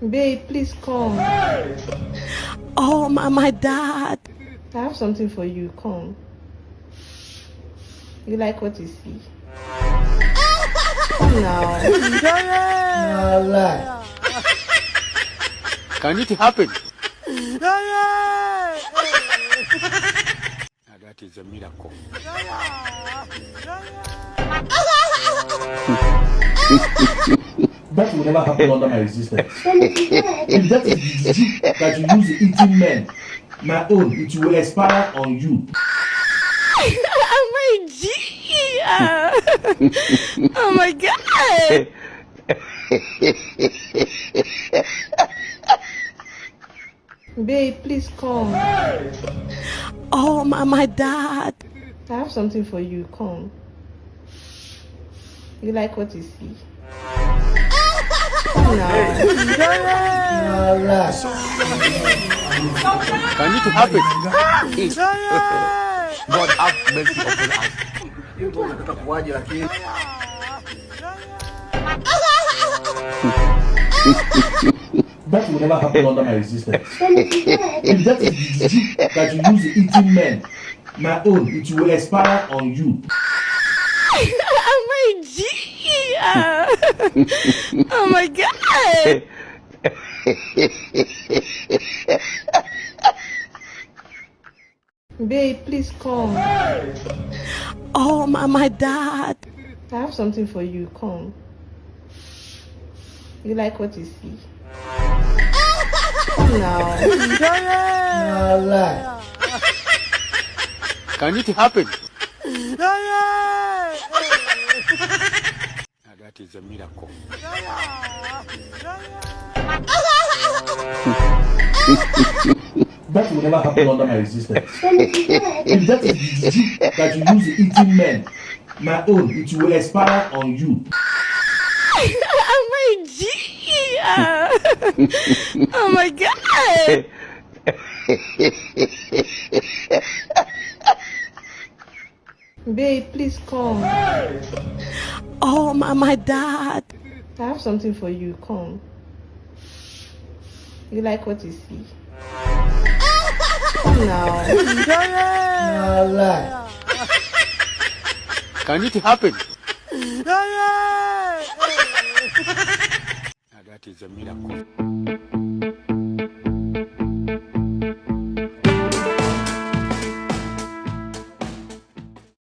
Babe, please come. Oh, my dad. I have something for you. Come. You like what you see? Come now. Can it happen? That is a miracle. That will never happen under my existence. If that is the juju that you use eating men, my own, it will expire on you. My G. Oh my God. Babe, please come. Oh, my dad. I have something for you. Come. You like what you see? Come now. Can it happen? God have mercy upon us. That will never happen under my existence. If that is the juju that you use eating men, my own, it will expire on you. My G. Oh my God. Babe, please come. Oh, my dad. I have something for you. Come. You like what you see? Come now. Can it happen? That is a miracle. That will never happen under my existence. If that is the juju that you use eating men, my own, it will expire on you. My G. Oh my God. Babe, please come. Oh, my dad. I have something for you. Come. You like what you see? Come now. Can it happen? That is a miracle.